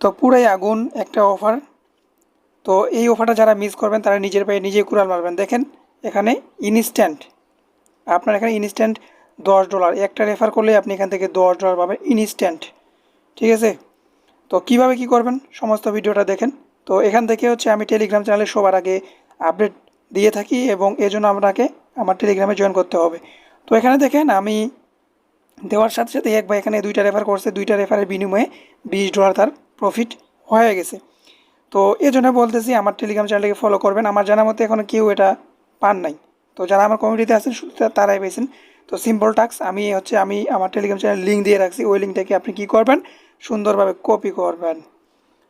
তো পুরাই আগুন একটা অফার। তো এই অফারটা যারা মিস করবেন তারা নিজের পায়ে নিজেই কুড়াল মারবেন। দেখেন এখানে ইনস্ট্যান্ট, আপনার এখানে ইনস্ট্যান্ট $10 একটা রেফার করলে আপনি এখান থেকে $10 পাবেন ইনস্ট্যান্ট। ঠিক আছে, তো কিভাবে কি করবেন সমস্ত ভিডিওটা দেখেন। তো এখান থেকে হচ্ছে আমি টেলিগ্রাম চ্যানেলে সবার আগে আপডেট দিয়ে থাকি এবং এজন্য আপনাকে আমার টেলিগ্রামে জয়েন করতে হবে। তো এখানে দেখেন আমি দেওয়ার সাথে সাথে এক ভাই এখানে 2টা রেফার করছে, 2টা রেফারের বিনিময়ে $20 তার প্রফিট হয়ে গেছে। তো এই জন্য বলতেছি আমার টেলিগ্রাম চ্যানেলটাকে ফলো করবেন। আমার জানা মতে এখনও কেউ এটা পান নাই, তো যারা আমার কমিউনিটিতে আছেন শুধু তারাই পেয়েছেন। তো সিম্পল টাস্ক আমি আমার টেলিগ্রাম চ্যানেল লিঙ্ক দিয়ে রাখছি, ওই লিঙ্কটাকে আপনি কী করবেন সুন্দরভাবে কপি করবেন।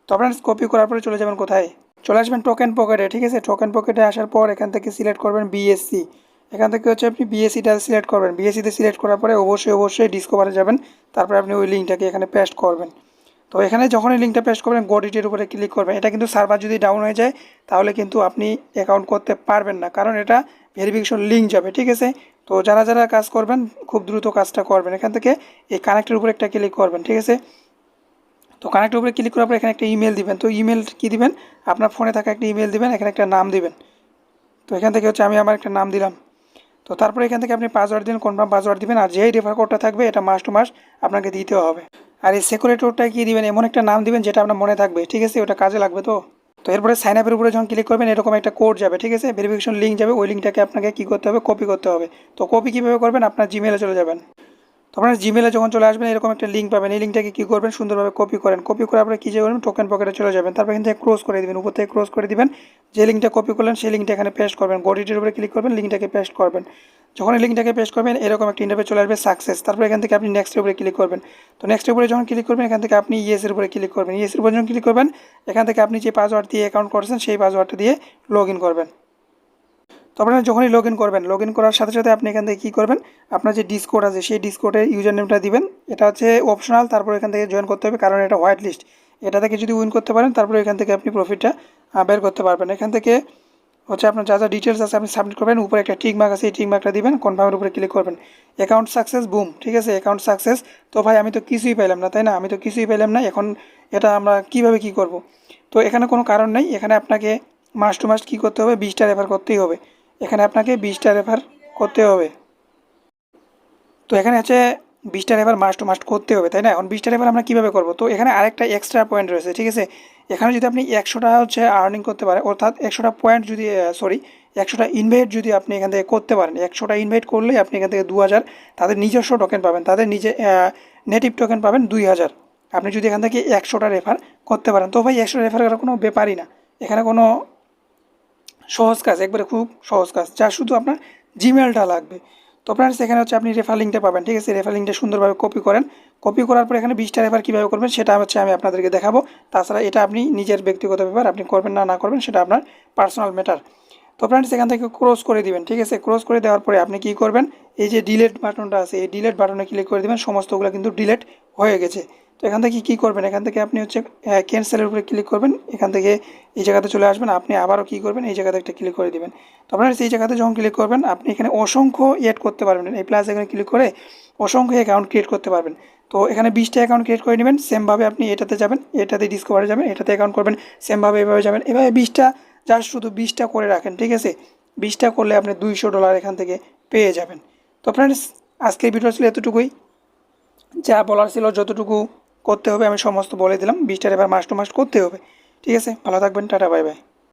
তো আপনার কপি করার পরে চলে যাবেন কোথায়, চলে আসবেন টোকেন পকেটে। ঠিক আছে, টোকেন পকেটে আসার পর এখান থেকে সিলেক্ট করবেন বিএসসি। এখান থেকে হচ্ছে আপনি বিএসসিটা সিলেক্ট করবেন। বিএসসিতে সিলেক্ট করার পরে অবশ্যই ডিসকভারে যাবেন, তারপরে আপনি ওই লিঙ্কটাকে এখানে পেস্ট করবেন। তো এখানে যখনই লিঙ্কটা পেস্ট করবেন গডিটের উপরে ক্লিক করবেন। এটা কিন্তু সার্ভার যদি ডাউন হয়ে যায় তাহলে কিন্তু আপনি অ্যাকাউন্ট করতে পারবেন না, কারণ এটা ভেরিফিকেশন লিঙ্ক যাবে। ঠিক আছে, তো যারা যারা কাজ করবেন খুব দ্রুত কাজটা করবেন। এখান থেকে এই কানেক্টের উপরে একটা ক্লিক করবেন। ঠিক আছে, তো কানেক্টের উপরে ক্লিক করার পর এখানে একটা ইমেল দিবেন। তো ইমেল কী দিবেন, আপনার ফোনে থাকা একটা ইমেল দিবেন, এখানে একটা নাম দিবেন। তো এখান থেকে হচ্ছে আমি আমার একটা নাম দিলাম। তো তারপরে এখান থেকে আপনি পাসওয়ার্ড দিন, কনফার্ম পাসওয়ার্ড দিবেন। আর যেই রেফার কোডটা থাকবে এটা মাস টু মাস আপনাকে দিতে হবে। আর এই সিকিউরিটি কোডটা কী দিবেন, এমন একটা নাম দিবেন যেটা আপনার মনে থাকবে। ঠিক আছে, ওটা কাজে লাগবে। তো এরপরে সাইন আপের উপরে যখন ক্লিক করবেন এরকম একটা কোড যাবে। ঠিক আছে, ভেরিফিকেশন লিঙ্ক যাবে, ওই লিঙ্কটাকে আপনাকে কী করতে হবে, কপি করতে হবে। তো কপি কীভাবে করবেন, আপনার জিমেলে চলে যাবেন। তো আপনার জিমেলে যখন চলে আসবেন এরকম একটা লিঙ্ক পাবেন, এই লিঙ্কটাকে কী করবেন সুন্দরভাবে কপি করেন। কপি করার পরে কী করবেন, টোকেন পকেটে চলে যাবেন। তারপর এখান থেকে ক্রস করে দিবেন, উপর থেকে ক্রস করে দিবেন। যে লিঙ্কটা কপি করলেন সেই লিঙ্কটা এখানে পেস্ট করবেন। গডিটের উপরে ক্লিক করবেন, লিঙ্কটাকে পেস্ট করবেন। যখন এই লিঙ্কটাকে পেস্ট করবেন এরকম একটা ইন্টারফেস চলে আসবে সাকসেস। তারপর এখান থেকে আপনি নেক্সটের উপরে ক্লিক করবেন। তো নেক্সটের উপরে যখন ক্লিক করবেন এখান থেকে আপনি ইয়েসের উপরে ক্লিক করবেন। ইয়েসের উপরে যখন ক্লিক করবেন এখান থেকে আপনি যে পাসওয়ার্ড দিয়ে অ্যাকাউন্ট করেছেন সেই পাসওয়ার্ডটা দিয়ে লগ ইন করবেন। তো আপনারা যখনই লগ ইন করবেন, লগ ইন করার সাথে সাথে আপনি এখান থেকে কী করবেন, আপনার যে ডিসকোড আছে সেই ডিসকোডের ইউজার নেমটা দিবেন। এটা হচ্ছে অপশনাল, তারপর এখান থেকে জয়েন করতে হবে কারণ এটা হোয়াইট লিস্ট। এটা থেকে যদি উইন করতে পারেন তারপরে এখান থেকে আপনি প্রফিটটা বের করতে পারবেন। এখান থেকে হচ্ছে আপনার যা যা ডিটেলস আছে আপনি সাবমিট করবেন। উপরে একটা টিক মার্ক আছে, এই টিক মার্কটা দিবেন, কনফার্মের উপরে ক্লিক করবেন। Account success, broom. ঠিক আছে, অ্যাকাউন্ট সাকসেস। তো ভাই আমি তো কিছুই পেলাম না, তাই না? আমি তো কিছুই পেলাম না, এখন এটা আমরা কীভাবে কী করব? তো এখানে কোনো কারণ নেই, এখানে আপনাকে মাস টু মাস কী করতে হবে, 20টা রেফার করতেই হবে। এখানে আপনাকে 20টা রেফার করতে হবে। তো এখানে হচ্ছে 20টা রেফার মাস্ট টু মাস্ট করতে হবে, তাই না? এখন 20টা রেফার আমরা কীভাবে করবো? তো এখানে আরেকটা এক্সট্রা পয়েন্ট রয়েছে। ঠিক আছে, এখানে যদি আপনি 100টা হচ্ছে আর্নিং করতে পারেন, অর্থাৎ 100টা পয়েন্ট যদি 100টা ইনভাইট যদি আপনি এখান থেকে করতে পারেন, 100টা ইনভাইট করলে আপনি এখান থেকে 2000 তাদের নিজস্ব টোকেন পাবেন, তাদের নেটিভ টোকেন পাবেন 2000। আপনি যদি এখান থেকে 100টা রেফার করতে পারেন। তো ভাই 100টা রেফার করার কোনো ব্যাপারই না, এখানে কোনো সহজ কাজ, একবারে খুব সহজ কাজ, যা শুধু আপনার জিমেলটা লাগবে। তো আপনার সেখানে হচ্ছে আপনি রেফার লিঙ্কটা পাবেন। ঠিক আছে, রেফার লিঙ্কটা সুন্দরভাবে কপি করেন। কপি করার পর এখানে 20টা রেফার কীভাবে করবেন সেটা হচ্ছে আমি আপনাদেরকে দেখাবো। তাছাড়া এটা আপনি নিজের ব্যক্তিগত ব্যাপার, আপনি করবেন না না করবেন সেটা আপনার পার্সোনাল ম্যাটার। তো ফ্রেন্ডস এখান থেকে ক্রস করে দিবেন। ঠিক আছে, ক্রস করে দেওয়ার পরে আপনি কী করবেন, এই যে ডিলেট বাটনটা আছে এই ডিলেট বাটনে ক্লিক করে দেবেন। সমস্তগুলো কিন্তু ডিলেট হয়ে গেছে। তো এখান থেকে কী করবেন, এখান থেকে আপনি হচ্ছে ক্যান্সেলের উপরে ক্লিক করবেন। এখান থেকে এই জায়গাতে চলে আসবেন, আপনি আবারও কী করবেন, এই জায়গাতে একটা ক্লিক করে দেবেন। তো আপনার সেই জায়গাতে যখন ক্লিক করবেন আপনি এখানে অসংখ্য এড করতে পারবেন। এই প্লাস এখানে ক্লিক করে অসংখ্য অ্যাকাউন্ট ক্রিয়েট করতে পারবেন। তো এখানে 20টা অ্যাকাউন্ট ক্রিয়েট করে নেবেন। সেমভাবে আপনি এটাতে যাবেন, এটাতে ডিসকভারে যাবেন, এটাতে অ্যাকাউন্ট করবেন, সেমভাবে এভাবে যাবেন। এভাবে 20টা, জাস্ট শুধু 20টা করে রাখেন। ঠিক আছে, 20টা করলে আপনি $200 এখান থেকে পেয়ে যাবেন। তো ফ্রেন্ডস আজকের ভিডিও ছিল এতটুকুই, যা বলার ছিল যতটুকু করতে হবে আমি সমস্ত বলে দিলাম। 20টা এবার মাস টু মাস করতে হবে। ঠিক আছে, ভালো থাকবেন, টাটা, বাই বাই।